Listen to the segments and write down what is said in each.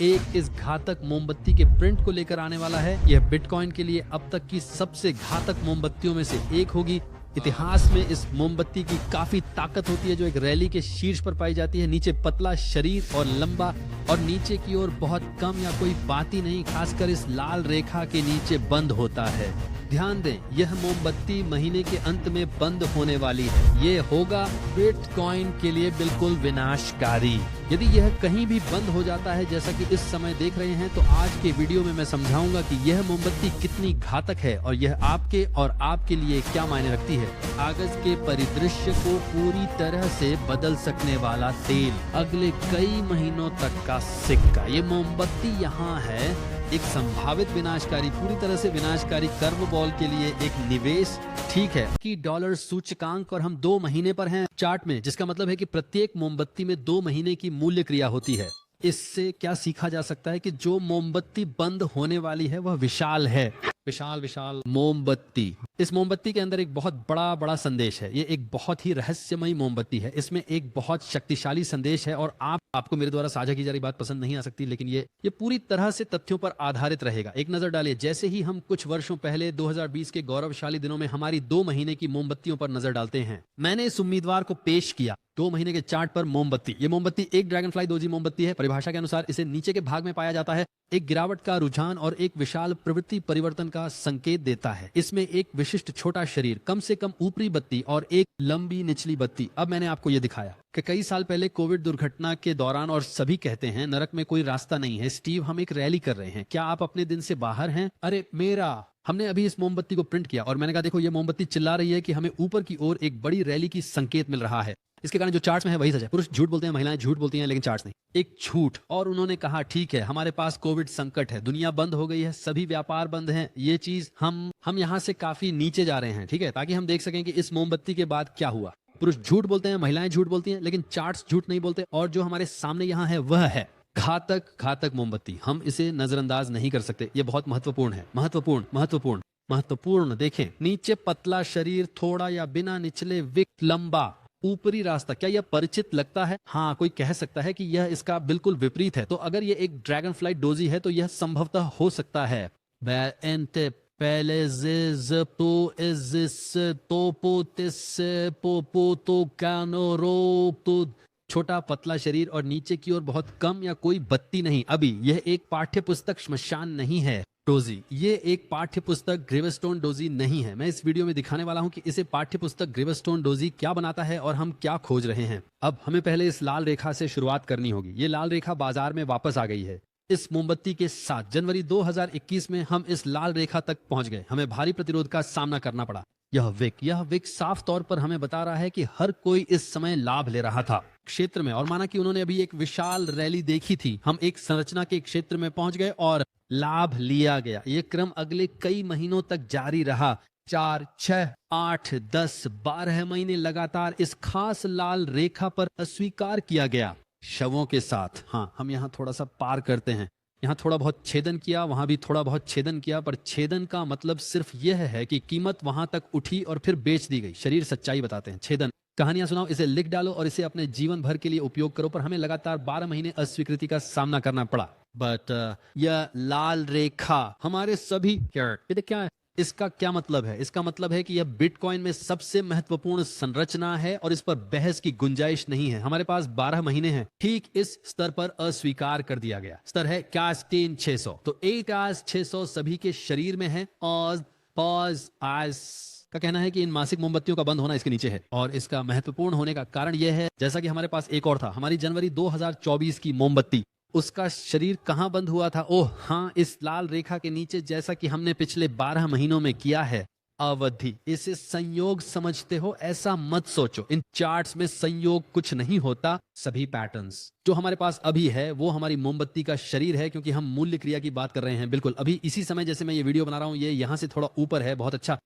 एक इस घातक मोमबत्ती के प्रिंट को लेकर आने वाला है। यह बिटकॉइन के लिए अब तक की सबसे घातक मोमबत्तियों में से एक होगी। इतिहास में इस मोमबत्ती की काफी ताकत होती है, जो एक रैली के शीर्ष पर पाई जाती है। नीचे पतला शरीर और लंबा, और नीचे की ओर बहुत कम या कोई बात ही नहीं, खासकर इस लाल रेखा के नीचे बंद होता है। ध्यान दें, यह मोमबत्ती महीने के अंत में बंद होने वाली है। ये होगा बिटकॉइन के लिए बिल्कुल विनाशकारी। यदि यह कहीं भी बंद हो जाता है, जैसा कि इस समय देख रहे हैं, तो आज के वीडियो में मैं समझाऊंगा कि यह मोमबत्ती कितनी घातक है और यह आपके और आपके लिए क्या मायने रखती है। कागज के परिदृश्य को पूरी तरह से बदल सकने वाला तेल, अगले कई महीनों तक का सिक्का। ये मोमबत्ती यहाँ है एक संभावित विनाशकारी, पूरी तरह से विनाशकारी कर्व बॉल के लिए एक निवेश। ठीक है कि डॉलर सूचकांक और हम 2 महीने पर हैं चार्ट में, जिसका मतलब है कि प्रत्येक मोमबत्ती में 2 महीने की मूल्य क्रिया होती है। इससे क्या सीखा जा सकता है कि जो मोमबत्ती बंद होने वाली है वह विशाल है। विशाल विशाल मोमबत्ती। इस मोमबत्ती के अंदर एक बहुत बड़ा संदेश है। ये एक बहुत ही रहस्यमयी मोमबत्ती है। इसमें एक बहुत शक्तिशाली संदेश है और आपको मेरे द्वारा साझा की जा रही बात पसंद नहीं आ सकती, लेकिन ये पूरी तरह से तथ्यों पर आधारित रहेगा। एक नजर डालिए, जैसे ही हम कुछ वर्षों पहले 2020 के गौरवशाली दिनों में हमारी 2 महीने की मोमबत्तियों पर नजर डालते हैं, मैंने इस उम्मीदवार को पेश किया 2 महीने के चार्ट पर मोमबत्ती। ये मोमबत्ती एक ड्रैगनफ्लाई दोजी मोमबत्ती है। परिभाषा के अनुसार इसे नीचे के भाग में पाया जाता है। एक गिरावट का रुझान और एक विशाल प्रवृत्ति परिवर्तन का संकेत देता है। इसमें एक विशिष्ट छोटा शरीर, कम से कम ऊपरी बत्ती और एक लंबी निचली बत्ती। अब मैंने आपको ये दिखाया कि कई साल पहले कोविड दुर्घटना के दौरान, और सभी कहते हैं नरक में कोई रास्ता नहीं है। स्टीव, हम एक रैली कर रहे हैं, क्या आप अपने दिन से बाहर हैं? अरे मेरा, हमने अभी इस मोमबत्ती को प्रिंट किया और मैंने कहा देखो ये मोमबत्ती चिल्ला रही है कि हमें ऊपर की ओर एक बड़ी रैली की संकेत मिल रहा है। इसके कारण जो चार्ट्स में है वही सच है। पुरुष झूठ बोलते हैं, महिलाएं झूठ बोलती हैं, लेकिन चार्ट्स नहीं। एक झूठ। और उन्होंने कहा ठीक है, हमारे पास कोविड संकट है, दुनिया बंद हो गई है, सभी व्यापार बंद हैं। ये चीज हम यहाँ से काफी नीचे जा रहे हैं, ठीक है, ताकि हम देख सकें कि इस मोमबत्ती के बाद क्या हुआ। पुरुष झूठ बोलते हैं, महिलाएं झूठ बोलती हैं, लेकिन चार्ट्स झूठ नहीं बोलते। और जो हमारे सामने यहाँ है वह है घातक मोमबत्ती। हम इसे नजरअंदाज नहीं कर सकते। ये बहुत महत्वपूर्ण है। महत्वपूर्ण। देखें, नीचे पतला शरीर, थोड़ा या बिना निचले विक, लंबा ऊपरी रास्ता। क्या यह परिचित लगता है? हाँ, कोई कह सकता है कि यह इसका बिल्कुल विपरीत है। तो अगर यह एक ड्रैगन फ्लाई डोजी है तो यह संभवतः हो सकता है छोटा पतला शरीर और नीचे की ओर बहुत कम या कोई बत्ती नहीं। अभी यह एक पाठ्य पुस्तक श्मशान नहीं है डोजी। ये एक पाठ्य पुस्तक ग्रेवस्टोन डोजी नहीं है। मैं इस वीडियो में दिखाने वाला हूं कि इसे पाठ्य पुस्तक ग्रेवस्टोन डोजी क्या बनाता है और हम क्या खोज रहे हैं। अब हमें पहले इस लाल रेखा से शुरुआत करनी होगी। ये लाल रेखा बाजार में वापस आ गई है। इस मोमबत्ती के साथ जनवरी 2021 में हम इस लाल रेखा तक पहुंच गए। हमें भारी प्रतिरोध का सामना करना पड़ा। यह विक साफ तौर पर हमें बता रहा है कि हर कोई इस समय लाभ ले रहा था क्षेत्र में, और माना कि उन्होंने अभी एक विशाल रैली देखी थी। हम एक संरचना के क्षेत्र में पहुंच गए और लाभ लिया गया। ये क्रम अगले कई महीनों तक जारी रहा। 4, 6, 8, 10, 12 महीने लगातार इस खास लाल रेखा पर अस्वीकार किया गया शवों के साथ। हाँ, हम यहाँ थोड़ा सा पार करते हैं। यहाँ थोड़ा बहुत छेदन किया, वहां भी थोड़ा बहुत छेदन किया, पर छेदन का मतलब सिर्फ यह है कि कीमत वहां तक उठी और फिर बेच दी गई। शरीर सच्चाई बताते हैं। छेदन, कहानियां सुनाओ, इसे लिख डालो और इसे अपने जीवन भर के लिए उपयोग करो। पर हमें लगातार 12 महीने अस्वीकृति का सामना करना पड़ा। बट यह लाल रेखा हमारे सभी क्या है? इसका क्या मतलब है? इसका मतलब है कि यह बिटकॉइन में सबसे महत्वपूर्ण संरचना है और इस पर बहस की गुंजाइश नहीं है। हमारे पास 12 महीने हैं। ठीक इस स्तर पर अस्वीकार कर दिया गया। स्तर है कास्टेन 600। तो एक आज 600 सभी के शरीर में है। और का कहना है कि इन मासिक मोमबत्तियों का बंद होना इसके नीचे है। और इसका महत्वपूर्ण होने का कारण यह है, जैसा कि हमारे पास एक और था, हमारी जनवरी 2024 की मोमबत्ती, उसका शरीर कहां बंद हुआ था? ओह हाँ, इस लाल रेखा के नीचे, जैसा कि हमने पिछले 12 महीनों में किया है। अवधि, इसे संयोग समझते हो? ऐसा मत सोचो। इन चार्ट्स में संयोग कुछ नहीं होता। सभी पैटर्न्स जो हमारे पास अभी है वो हमारी मोमबत्ती का शरीर है, क्योंकि हम मूल्य क्रिया की बात कर रहे हैं। बिल्कुल अभी इसी समय जैसे मैं ये वीडियो बना रहा हूं, ये यहां से थोड़ा ऊपर है। बहुत अच्छा।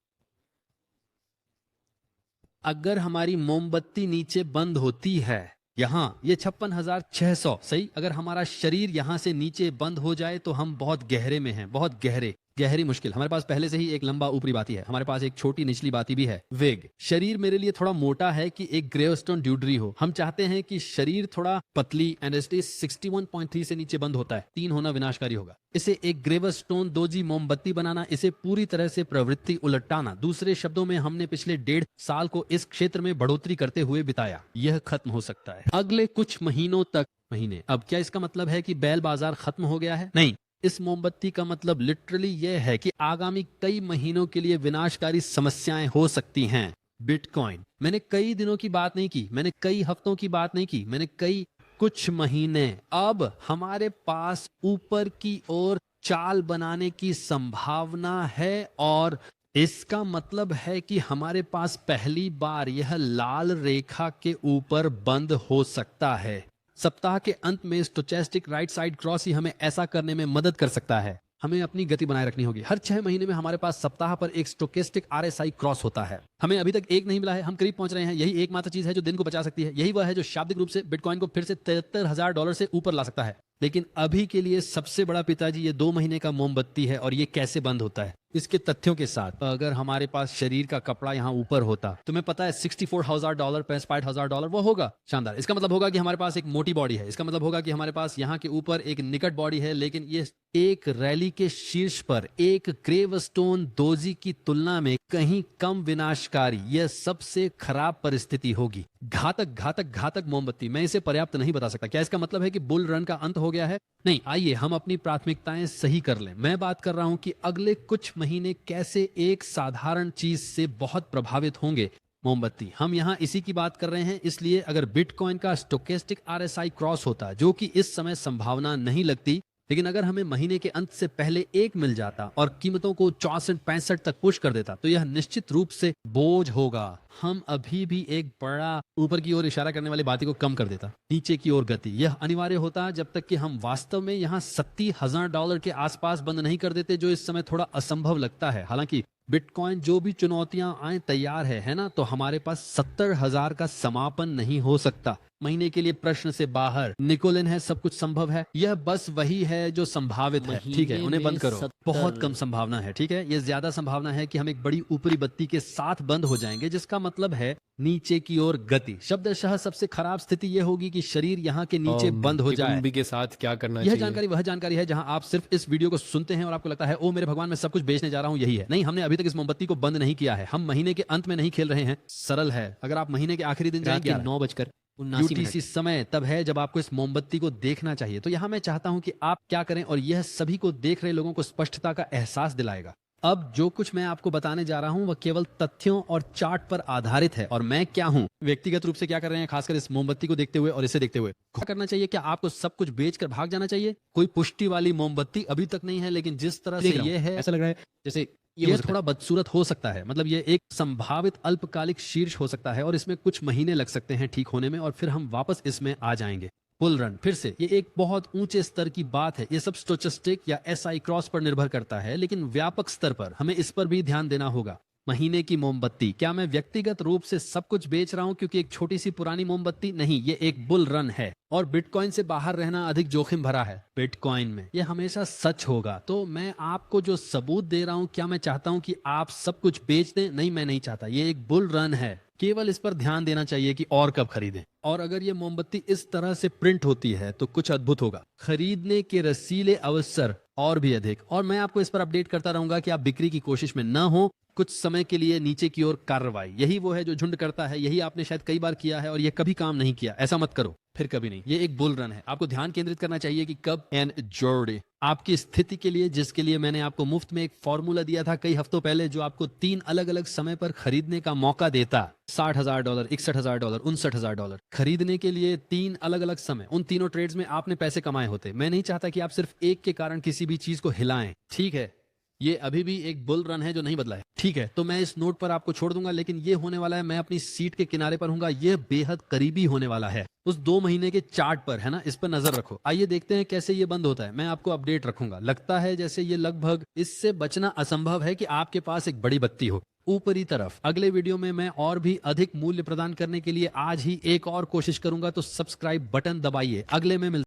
अगर हमारी मोमबत्ती नीचे बंद होती है, यहाँ ये 56,600 सही, अगर हमारा शरीर यहाँ से नीचे बंद हो जाए तो हम बहुत गहरे में हैं, बहुत गहरे। गहरी मुश्किल। हमारे पास पहले से ही एक लंबा ऊपरी बाती है, हमारे पास एक छोटी निचली बाती भी है। वेग, शरीर मेरे लिए थोड़ा मोटा है कि एक ग्रेवस्टोन ड्यूडरी हो। हम चाहते हैं कि शरीर थोड़ा पतली। एनएसडी 61.3 से नीचे बंद होता है, 3 होना विनाशकारी होगा। इसे एक ग्रेवस्टोन 2G मोमबत्ती बनाना, इसे पूरी तरह से प्रवृत्ति उलटाना। दूसरे शब्दों में हमने पिछले 1.5 साल को इस क्षेत्र में बढ़ोतरी करते हुए बिताया। यह खत्म हो सकता है अगले कुछ महीनों तक। महीने, अब क्या इसका मतलब है कि बैल बाजार खत्म हो गया है? नहीं, इस मोमबत्ती का मतलब लिटरली यह है कि आगामी कई महीनों के लिए विनाशकारी समस्याएं हो सकती हैं। बिटकॉइन, मैंने कई दिनों की बात नहीं की, मैंने कई हफ्तों की बात नहीं की, मैंने कई कुछ महीने। अब हमारे पास ऊपर की ओर चाल बनाने की संभावना है और इसका मतलब है कि हमारे पास पहली बार यह लाल रेखा के ऊपर बंद हो सकता है। सप्ताह के अंत में स्टोचैस्टिक राइट साइड क्रॉस ही हमें ऐसा करने में मदद कर सकता है। हमें अपनी गति बनाए रखनी होगी। हर 6 महीने में हमारे पास सप्ताह पर एक स्टोकेस्टिक RSI क्रॉस होता है। हमें अभी तक एक नहीं मिला है, हम करीब पहुंच रहे हैं। यही एकमात्र चीज है जो दिन को बचा सकती है। यही वह है जो शाब्दिक रूप से बिटकॉइन को फिर से $73,000 से ऊपर ला सकता है। लेकिन अभी के लिए सबसे बड़ा पिताजी ये 2 महीने का मोमबत्ती है और ये कैसे बंद होता है इसके तथ्यों के साथ। अगर हमारे पास शरीर का कपड़ा यहाँ ऊपर होता, तुम्हें पता है $64,000 $65,000 वो होगा शानदार। इसका मतलब होगा कि हमारे पास एक मोटी बॉडी है। इसका मतलब होगा कि हमारे पास यहाँ के ऊपर एक निकट बॉडी है, लेकिन ये एक रैली के शीर्ष पर एक ग्रेवस्टोन 2G की तुलना में कहीं कम विनाशकारी। यह सबसे खराब परिस्थिति होगी। घातक घातक घातक मोमबत्ती। मैं इसे पर्याप्त नहीं बता सकता। क्या इसका मतलब है कि बुल रन का अंत हो गया है? नहीं, आइए हम अपनी प्राथमिकताएं सही कर लें। मैं बात कर रहा हूं कि अगले कुछ महीने कैसे एक साधारण चीज से बहुत प्रभावित होंगे। मोमबत्ती, हम यहां इसी की बात कर रहे हैं। इसलिए अगर बिटकॉइन का स्टोकेस्टिक RSI क्रॉस होता, जो कि इस समय संभावना नहीं लगती, लेकिन अगर हमें महीने के अंत से पहले एक मिल जाता और कीमतों को 64-65 तक पुश कर देता, तो यह निश्चित रूप से बोझ होगा। हम अभी भी एक बड़ा ऊपर की ओर इशारा करने वाली बाती को कम कर देता। नीचे की ओर गति, यह अनिवार्य होता जब तक कि हम वास्तव में यहाँ $70,000 के आसपास बंद नहीं कर देते, जो इस समय थोड़ा असंभव लगता है। हालांकि बिटकॉइन जो भी चुनौतियां आए तैयार है ना? तो हमारे पास 70,000 का समापन नहीं हो सकता। महीने के लिए प्रश्न से बाहर। निकोलिन है, सब कुछ संभव है। यह बस वही है जो संभावित है। ठीक है, उन्हें बंद करो। बहुत कम संभावना है। ठीक है, यह ज्यादा संभावना है कि हम एक बड़ी ऊपरी बत्ती के साथ बंद हो जाएंगे, जिसका मतलब है नीचे की ओर गति। शब्दशः सबसे खराब स्थिति यह होगी कि शरीर यहाँ के नीचे बंद हो जाए। के साथ क्या करना यह जानकारी वह जानकारी है जहां आप सिर्फ इस वीडियो को सुनते हैं और आपको लगता है ओ मेरे भगवान, मैं सब कुछ बेचने जा रहा हूं। यही है। नहीं, हमने अभी तक इस मोमबत्ती को बंद नहीं किया है। हम महीने के अंत में नहीं खेल रहे हैं। सरल है। अगर आप महीने के आखिरी दिन जाएंगे 9:79 UTC समय, तब है जब आपको इस मोमबत्ती को देखना चाहिए। तो यहाँ मैं चाहता हूं कि आप क्या करें, और यह सभी को देख रहे लोगों को स्पष्टता का एहसास दिलाएगा। अब जो कुछ मैं आपको बताने जा रहा हूं वह केवल तथ्यों और चार्ट पर आधारित है। और मैं क्या हूं, व्यक्तिगत रूप से क्या कर रहे हैं, खासकर इस मोमबत्ती को देखते हुए और इसे देखते हुए क्या करना चाहिए? क्या आपको सब कुछ बेचकर भाग जाना चाहिए? कोई पुष्टि वाली मोमबत्ती अभी तक नहीं है, लेकिन जिस तरह से ये है, ऐसा लग रहा है जैसे ये थोड़ा बदसूरत हो सकता है। मतलब ये एक संभावित अल्पकालिक शीर्ष हो सकता है और इसमें कुछ महीने लग सकते हैं ठीक होने में, और फिर हम वापस इसमें आ जाएंगे। बुल रन, फिर से ये एक बहुत ऊंचे स्तर की बात है। ये सब स्टोचस्टिक या SI क्रॉस पर निर्भर करता है, लेकिन व्यापक स्तर पर हमें इस पर भी ध्यान देना होगा। महीने की मोमबत्ती, क्या मैं व्यक्तिगत रूप से सब कुछ बेच रहा हूं क्योंकि एक छोटी सी पुरानी मोमबत्ती? नहीं, ये एक बुल रन है और बिटकॉइन से बाहर रहना अधिक जोखिम भरा है। बिटकॉइन में यह हमेशा सच होगा। तो मैं आपको जो सबूत दे रहा हूं, क्या मैं चाहता हूं कि आप सब कुछ बेच दें? नहीं, मैं नहीं चाहता। ये एक बुल रन है। केवल इस पर ध्यान देना चाहिए कि और कब खरीदें। और अगर ये मोमबत्ती इस तरह से प्रिंट होती है तो कुछ अद्भुत होगा। खरीदने के रसीले अवसर और भी अधिक। और मैं आपको इस पर अपडेट करता रहूंगा कि आप बिक्री की कोशिश में न हो। कुछ समय के लिए नीचे की ओर कार्रवाई, यही वो है जो झुंड करता है। यही आपने शायद कई बार किया है और यह कभी काम नहीं किया। ऐसा मत करो, फिर कभी नहीं। ये एक बुल रन है। आपको ध्यान केंद्रित करना चाहिए कि कब एंड जोड़े आपकी स्थिति के लिए, जिसके लिए मैंने आपको मुफ्त में एक फॉर्मूला दिया था कई हफ्तों पहले, जो आपको 3 अलग अलग समय पर खरीदने का मौका देता। $60,000, $61,000, $59,000 खरीदने के लिए 3 अलग अलग समय। उन तीनों ट्रेड्स में आपने पैसे कमाए होते। मैं नहीं चाहता कि आप सिर्फ एक के कारण किसी भी चीज को हिलाएं। ठीक है, ये अभी भी एक बुल रन है जो नहीं बदला है। ठीक है, तो मैं इस नोट पर आपको छोड़ दूंगा, लेकिन ये होने वाला है, मैं अपनी सीट के किनारे पर हूंगा। ये बेहद करीबी होने वाला है। उस 2 महीने के चार्ट पर है ना, इस पर नजर रखो। आइए देखते हैं कैसे ये बंद होता है। मैं आपको अपडेट रखूंगा। लगता है जैसे ये लगभग, इससे बचना असंभव है कि आपके पास एक बड़ी बत्ती हो ऊपरी तरफ। अगले वीडियो में मैं और भी अधिक मूल्य प्रदान करने के लिए आज ही एक और कोशिश करूंगा। तो सब्सक्राइब बटन दबाइए। अगले में मिलते